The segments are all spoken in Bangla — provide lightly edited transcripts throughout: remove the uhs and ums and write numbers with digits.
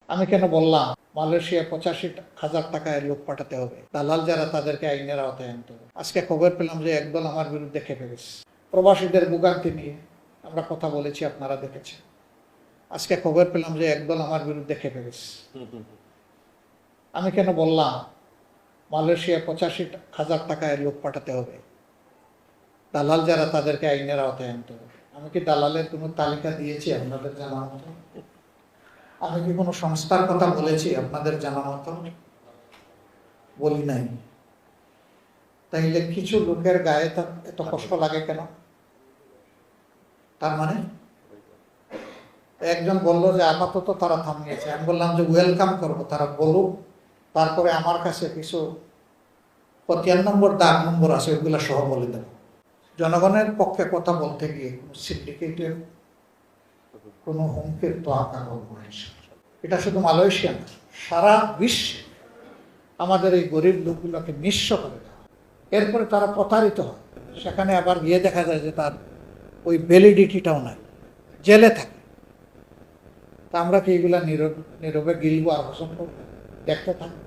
আমি কেন বললাম মালয়েশিয়া 85,000 টাকায় লোক পাঠাতে হবে, দালাল যারা তাদেরকে আইনের আওতায় আনতে হবে। আজকে খবর পেলাম যে একদল আমার বিরুদ্ধে খেপে গেছে। প্রবাসীদের ভোগান্তি নিয়ে আমরা কথা বলেছি, আপনারা দেখেছেন। আজকে খবর পেলাম যে একদল আমার বিরুদ্ধে খেপে গেছে। আমি কেন বললাম মালয়েশিয়া 85,000 টাকায় লোক পাঠাতে হবে, দালাল যারা তাদেরকে আইনের আওতায় আনতে হবে। আমি কি দালালের কোনো তালিকা দিয়েছি আপনাদের জানার মতো? আমি কি কোনো সংস্থার কথা বলেছি আপনাদের জানার মতো? বলি নাই। তাইলে কিছু লোকের গায়ে এত কষ্ট লাগে কেন? তার মানে একজন বলল যে আপাতত তারা থামিয়েছে। আমি বললাম যে ওয়েলকাম করবো, তারা বলুক, তারপরে আমার কাছে কিছু 75 নম্বর দাগ নম্বর আছে, ওইগুলা সহ বলে দেব। জনগণের পক্ষে কথা বলতে গিয়ে সিন্ডিকেটের কোনো হুমকির তো আকার হয়েছে। এটা শুধু মালয়েশিয়া না, সারা বিশ্বে আমাদের এই গরিব লোকগুলোকে নিঃস্ব করে দেওয়া। এরপরে তারা প্রতারিত হয়, সেখানে আবার গিয়ে দেখা যায় যে তার ওই ভ্যালিডিটিটাও নাই, জেলে থাকে। তা আমরা কি এগুলা নীরবে গিলবো আর হজম করবো, দেখতে থাকবো?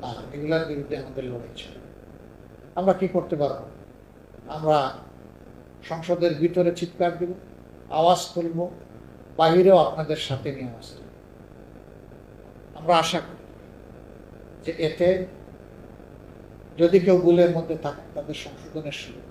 না, এগুলার বিরুদ্ধে আমাদের লড়াই ছিল। আমরা কি করতে পারবো? আমরা সংসদের ভিতরে চিৎকার দিব, আওয়াজ তুলব, বাহিরেও আপনাদের সাথে নিয়ে আওয়াজ তুলব। আমরা আশা করি যে এতে যদি কেউ ভুলের মধ্যে থাকে তাদের সংশোধনের সুযোগ